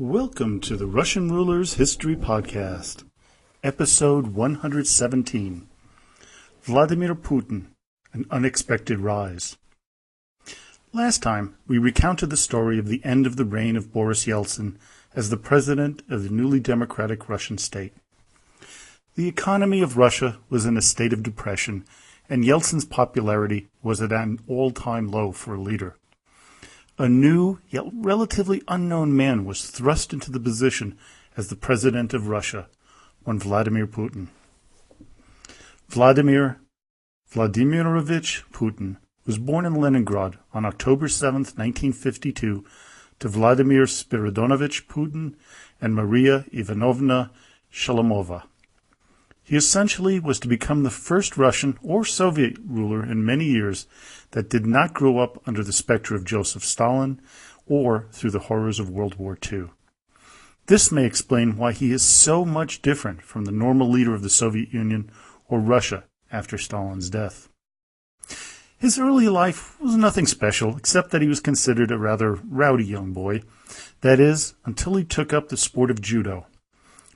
Welcome to the Russian Rulers History Podcast, Episode 117, Vladimir Putin, An Unexpected Rise. Last time, we recounted the story of the end of the reign of Boris Yeltsin as the president of the newly democratic Russian state. The economy of Russia was in a state of depression, and Yeltsin's popularity was at an all-time low for a leader. A new, yet relatively unknown man was thrust into the position as the president of Russia, one Vladimir Putin. Vladimir Vladimirovich Putin was born in Leningrad on October 7, 1952, to Vladimir Spiridonovich Putin and Maria Ivanovna Shalamova. He essentially was to become the first Russian or Soviet ruler in many years that did not grow up under the specter of Joseph Stalin or through the horrors of World War II. This may explain why he is so much different from the normal leader of the Soviet Union or Russia after Stalin's death. His early life was nothing special except that he was considered a rather rowdy young boy, that is, until he took up the sport of judo.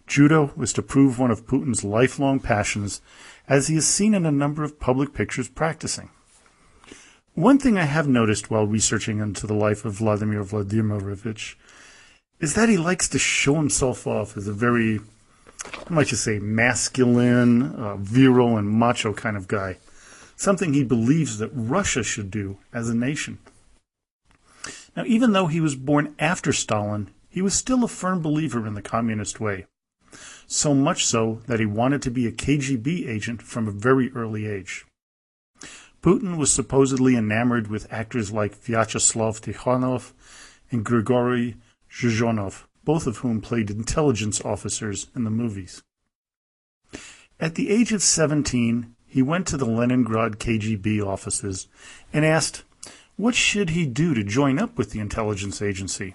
Judo was to prove one of Putin's lifelong passions, as he is seen in a number of public pictures practicing. One thing I have noticed while researching into the life of Vladimir Vladimirovich is that he likes to show himself off as a very, how might you say, masculine, virile, and macho kind of guy, something he believes that Russia should do as a nation. Now, even though he was born after Stalin, he was still a firm believer in the communist way. So much so that he wanted to be a KGB agent from a very early age. Putin was supposedly enamored with actors like Vyacheslav Tikhonov and Grigory Zhuzhanov, both of whom played intelligence officers in the movies. At the age of 17, he went to the Leningrad KGB offices and asked, what should he do to join up with the intelligence agency?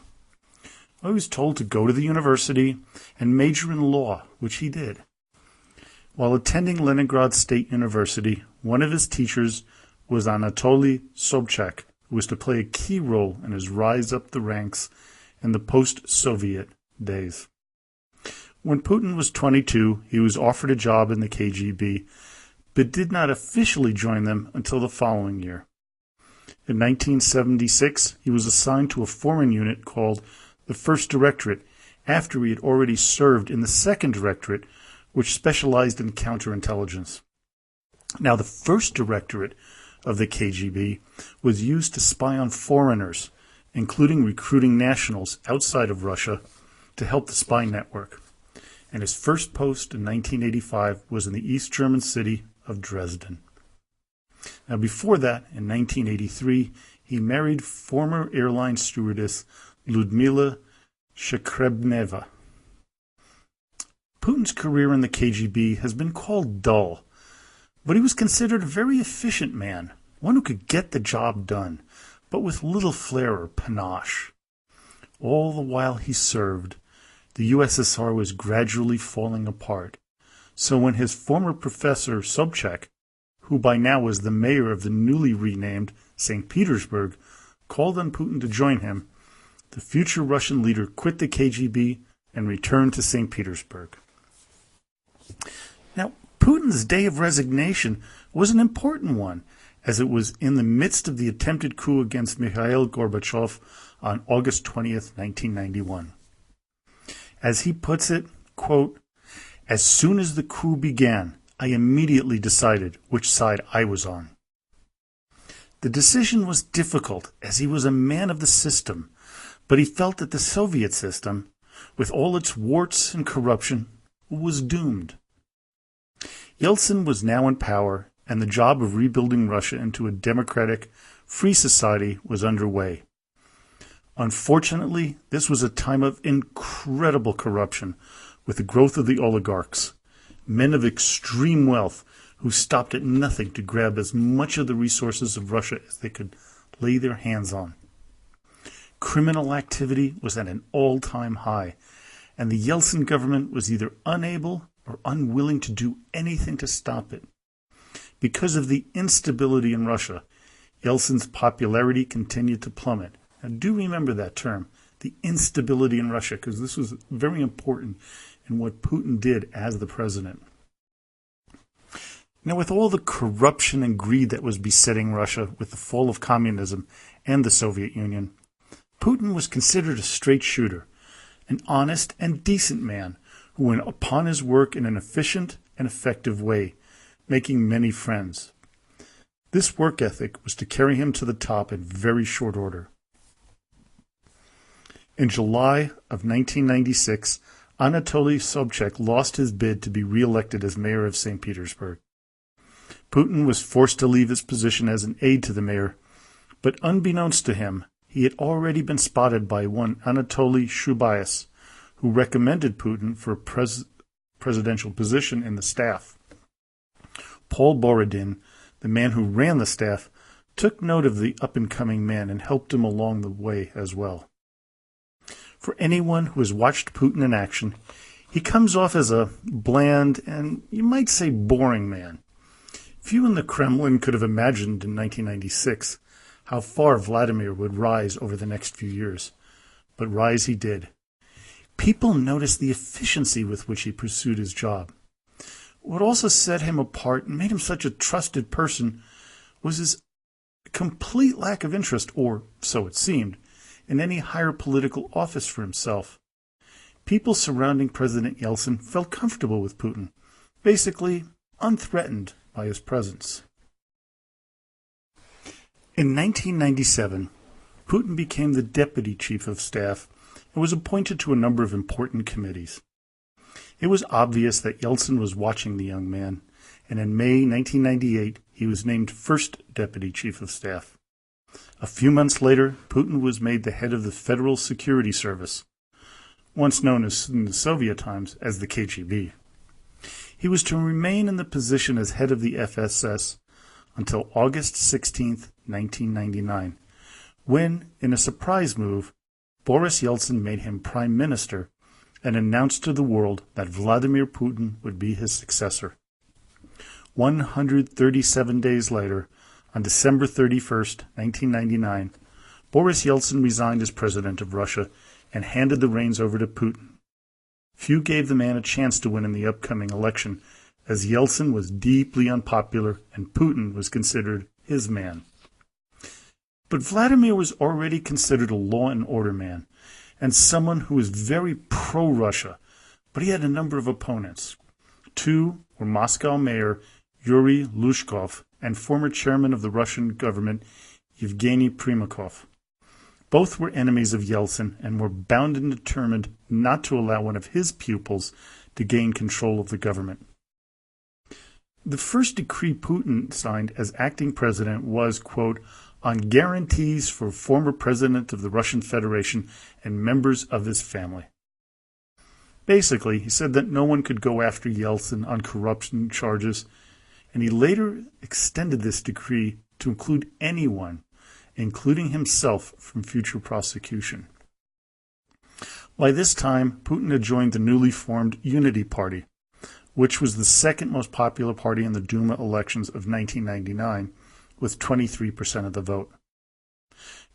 I was told to go to the university and major in law, which he did. While attending Leningrad State University, one of his teachers was Anatoly Sobchak, who was to play a key role in his rise up the ranks in the post-Soviet days. When Putin was 22, he was offered a job in the KGB, but did not officially join them until the following year. In 1976, he was assigned to a foreign unit called the First Directorate, after he had already served in the Second Directorate, which specialized in counterintelligence. Now, the First Directorate of the KGB was used to spy on foreigners, including recruiting nationals outside of Russia to help the spy network. And his first post in 1985 was in the East German city of Dresden. Now, before that, in 1983, he married former airline stewardess Ludmila Shkrebneva. Putin's career in the KGB has been called dull, but he was considered a very efficient man, one who could get the job done, but with little flair or panache. All the while he served, the USSR was gradually falling apart, so when his former professor Sobchak, who by now was the mayor of the newly renamed St. Petersburg, called on Putin to join him, the future Russian leader quit the KGB and returned to St. Petersburg. Now, Putin's day of resignation was an important one, as it was in the midst of the attempted coup against Mikhail Gorbachev on August 20th, 1991. As he puts it, quote, as soon as the coup began, I immediately decided which side I was on. The decision was difficult, as he was a man of the system, but he felt that the Soviet system, with all its warts and corruption, was doomed. Yeltsin was now in power, and the job of rebuilding Russia into a democratic, free society was underway. Unfortunately, this was a time of incredible corruption, with the growth of the oligarchs, men of extreme wealth who stopped at nothing to grab as much of the resources of Russia as they could lay their hands on. Criminal activity was at an all-time high, and the Yeltsin government was either unable or unwilling to do anything to stop it. Because of the instability in Russia, Yeltsin's popularity continued to plummet. Now, do remember that term, the instability in Russia, because this was very important in what Putin did as the president. Now, with all the corruption and greed that was besetting Russia with the fall of communism and the Soviet Union, Putin was considered a straight shooter, an honest and decent man who went upon his work in an efficient and effective way, making many friends. This work ethic was to carry him to the top in very short order. In July of 1996, Anatoly Sobchak lost his bid to be re-elected as mayor of St. Petersburg. Putin was forced to leave his position as an aide to the mayor, but unbeknownst to him, he had already been spotted by one Anatoly Shubayas, who recommended Putin for a presidential position in the staff. Paul Borodin, the man who ran the staff, took note of the up-and-coming man and helped him along the way as well. For anyone who has watched Putin in action, he comes off as a bland and, you might say, boring man. Few in the Kremlin could have imagined in 1996 how far Vladimir would rise over the next few years. But rise he did. People noticed the efficiency with which he pursued his job. What also set him apart and made him such a trusted person was his complete lack of interest, or so it seemed, in any higher political office for himself. People surrounding President Yeltsin felt comfortable with Putin, basically unthreatened by his presence. In 1997, Putin became the deputy chief of staff and was appointed to a number of important committees. It was obvious that Yeltsin was watching the young man, and in May 1998 he was named first deputy chief of staff. A few months later, Putin was made the head of the Federal Security Service, once known as in the Soviet times as the KGB. He was to remain in the position as head of the FSS until August 16, 1999, when, in a surprise move, Boris Yeltsin made him prime minister and announced to the world that Vladimir Putin would be his successor. 137 days later, on December 31, 1999, Boris Yeltsin resigned as president of Russia and handed the reins over to Putin. Few gave the man a chance to win in the upcoming election, as Yeltsin was deeply unpopular and Putin was considered his man. But Vladimir was already considered a law and order man, and someone who was very pro-Russia, but he had a number of opponents. Two were Moscow Mayor Yuri Lushkov and former chairman of the Russian government Yevgeny Primakov. Both were enemies of Yeltsin and were bound and determined not to allow one of his pupils to gain control of the government. The first decree Putin signed as acting president was, quote, on guarantees for former president of the Russian Federation and members of his family. Basically, he said that no one could go after Yeltsin on corruption charges, and he later extended this decree to include anyone, including himself, from future prosecution. By this time, Putin had joined the newly formed Unity Party, which was the second most popular party in the Duma elections of 1999, with 23% of the vote.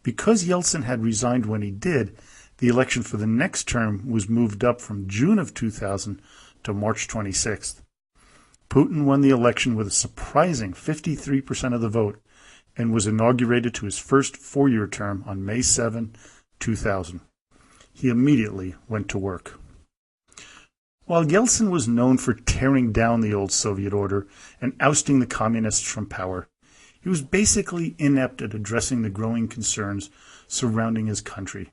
Because Yeltsin had resigned when he did, the election for the next term was moved up from June of 2000 to March 26th. Putin won the election with a surprising 53% of the vote and was inaugurated to his first four-year term on May 7, 2000. He immediately went to work. While Yeltsin was known for tearing down the old Soviet order and ousting the communists from power, he was basically inept at addressing the growing concerns surrounding his country.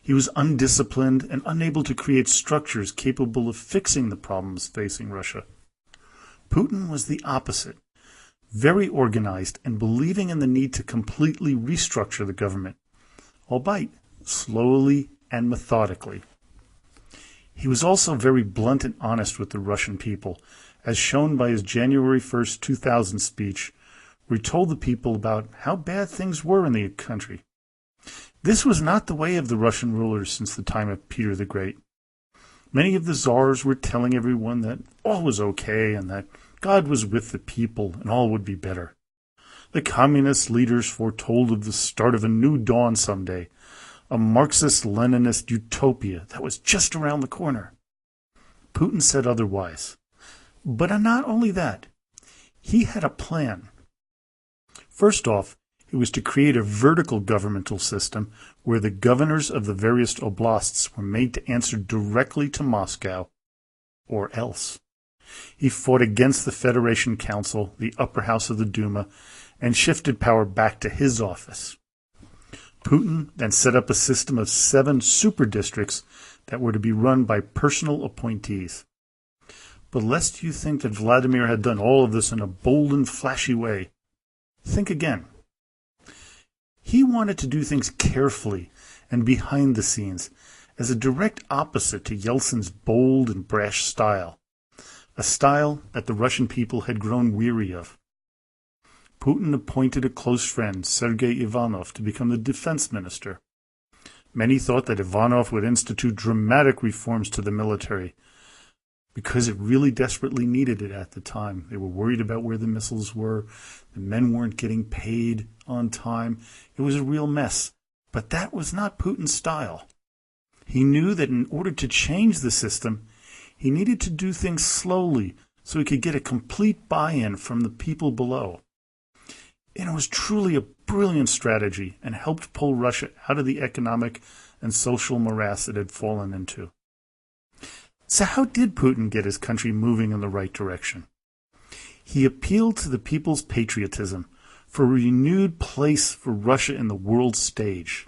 He was undisciplined and unable to create structures capable of fixing the problems facing Russia. Putin was the opposite, very organized and believing in the need to completely restructure the government, albeit slowly and methodically. He was also very blunt and honest with the Russian people, as shown by his January 1, 2000 speech, where he told the people about how bad things were in the country. This was not the way of the Russian rulers since the time of Peter the Great. Many of the czars were telling everyone that all was okay and that God was with the people and all would be better. The communist leaders foretold of the start of a new dawn someday, a Marxist-Leninist utopia that was just around the corner. Putin said otherwise. But not only that, he had a plan. First off, it was to create a vertical governmental system where the governors of the various oblasts were made to answer directly to Moscow, or else. He fought against the Federation Council, the upper house of the Duma, and shifted power back to his office. Putin then set up a system of 7 super districts that were to be run by personal appointees. But lest you think that Vladimir had done all of this in a bold and flashy way, think again. He wanted to do things carefully and behind the scenes, as a direct opposite to Yeltsin's bold and brash style, a style that the Russian people had grown weary of. Putin appointed a close friend, Sergei Ivanov, to become the defense minister. Many thought that Ivanov would institute dramatic reforms to the military, because it really desperately needed it at the time. They were worried about where the missiles were. The men weren't getting paid on time. It was a real mess. But that was not Putin's style. He knew that in order to change the system, he needed to do things slowly so he could get a complete buy-in from the people below. And it was truly a brilliant strategy and helped pull Russia out of the economic and social morass it had fallen into. So how did Putin get his country moving in the right direction? He appealed to the people's patriotism for a renewed place for Russia in the world stage.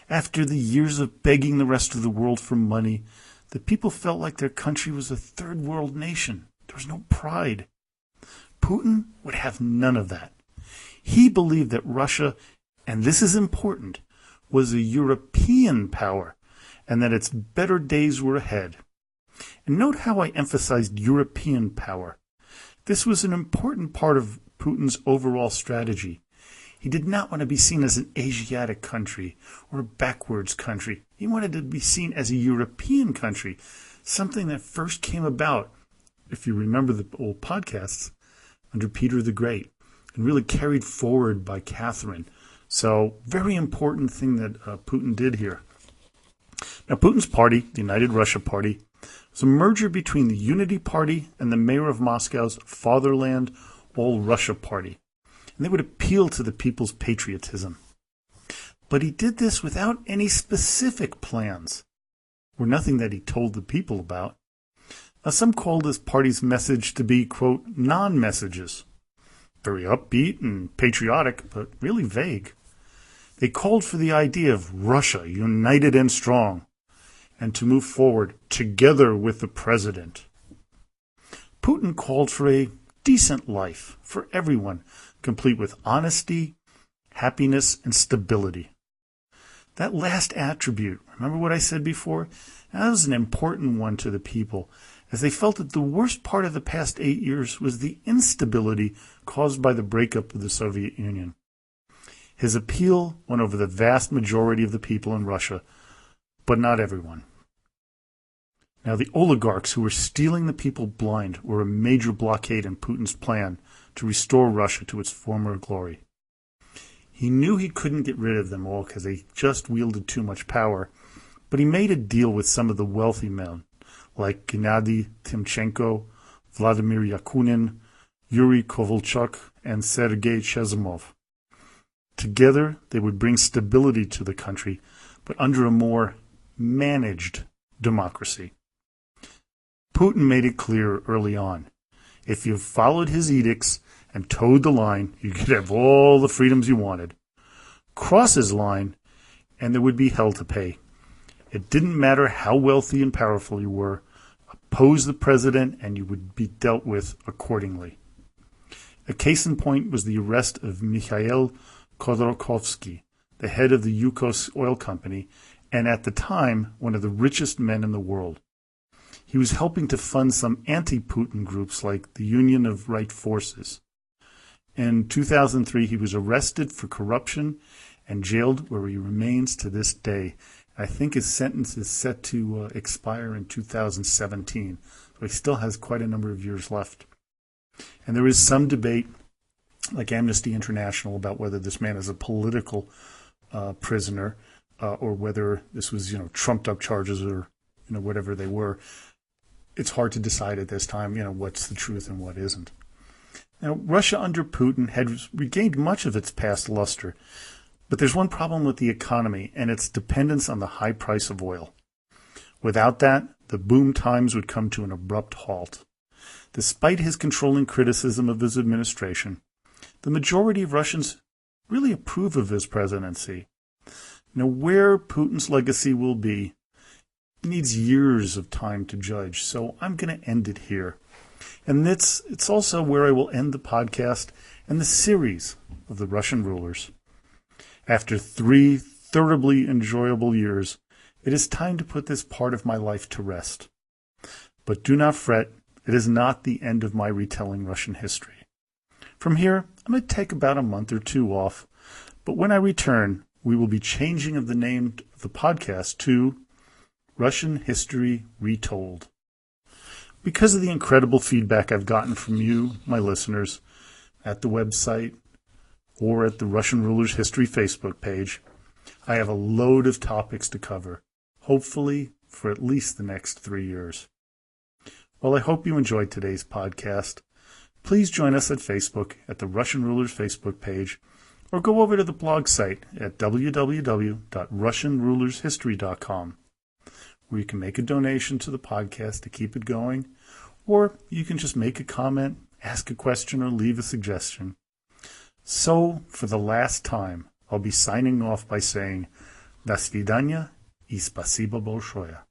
After the years of begging the rest of the world for money, the people felt like their country was a third world nation. There was no pride. Putin would have none of that. He believed that Russia, and this is important, was a European power, and that its better days were ahead. And note how I emphasized European power. This was an important part of Putin's overall strategy. He did not want to be seen as an Asiatic country or a backwards country. He wanted to be seen as a European country, something that first came about, if you remember the old podcasts, under Peter the Great, and really carried forward by Catherine. So, very important thing that Putin did here. Now, Putin's party, the United Russia Party, was a merger between the Unity Party and the mayor of Moscow's Fatherland All Russia Party. And they would appeal to the people's patriotism. But he did this without any specific plans, or nothing that he told the people about. Now, some called this party's message to be, quote, non-messages. Very upbeat and patriotic, but really vague. They called for the idea of Russia united and strong, and to move forward together with the president. Putin called for a decent life for everyone, complete with honesty, happiness, and stability. That last attribute, remember what I said before? That was an important one to the people, as they felt that the worst part of the past 8 years was the instability caused by the breakup of the Soviet Union. His appeal went over the vast majority of the people in Russia, but not everyone. Now, the oligarchs who were stealing the people blind were a major blockade in Putin's plan to restore Russia to its former glory. He knew he couldn't get rid of them all because they just wielded too much power, but he made a deal with some of the wealthy men, like Gennady Timchenko, Vladimir Yakunin, Yuri Kovalchuk, and Sergei Chezhimov. Together, they would bring stability to the country, but under a more managed democracy. Putin made it clear early on, if you followed his edicts and towed the line, you could have all the freedoms you wanted. Cross his line, and there would be hell to pay. It didn't matter how wealthy and powerful you were. Oppose the president, and you would be dealt with accordingly. A case in point was the arrest of Mikhail Khodorkovsky, the head of the Yukos oil company, and at the time, one of the richest men in the world. He was helping to fund some anti-Putin groups like the Union of Right Forces. In 2003, he was arrested for corruption and jailed, where he remains to this day. I think his sentence is set to expire in 2017, so he still has quite a number of years left. And there is some debate, like Amnesty International, about whether this man is a political prisoner. or whether this was, trumped up charges or, whatever they were. It's hard to decide at this time, what's the truth and what isn't. Now, Russia under Putin had regained much of its past luster, but there's one problem with the economy, and its dependence on the high price of oil. Without that, the boom times would come to an abrupt halt. Despite his controlling criticism of his administration, the majority of Russians really approve of his presidency. Where Putin's legacy will be needs years of time to judge, so I'm going to end it here. And it's also where I will end the podcast and the series of the Russian rulers. After 3 thoroughly enjoyable years, it is time to put this part of my life to rest. But do not fret, it is not the end of my retelling Russian history. From here, I'm going to take about a month or 2 off, but when I return, we will be changing of the name of the podcast to Russian History Retold. Because of the incredible feedback I've gotten from you, my listeners, at the website or at the Russian Rulers History Facebook page, I have a load of topics to cover, hopefully for at least the next 3 years. Well, I hope you enjoyed today's podcast. Please join us at Facebook at the Russian Rulers Facebook page, or go over to the blog site at www.russianrulershistory.com, where you can make a donation to the podcast to keep it going, or you can just make a comment, ask a question, or leave a suggestion. So, for the last time, I'll be signing off by saying, "До свидания и спасибо большое."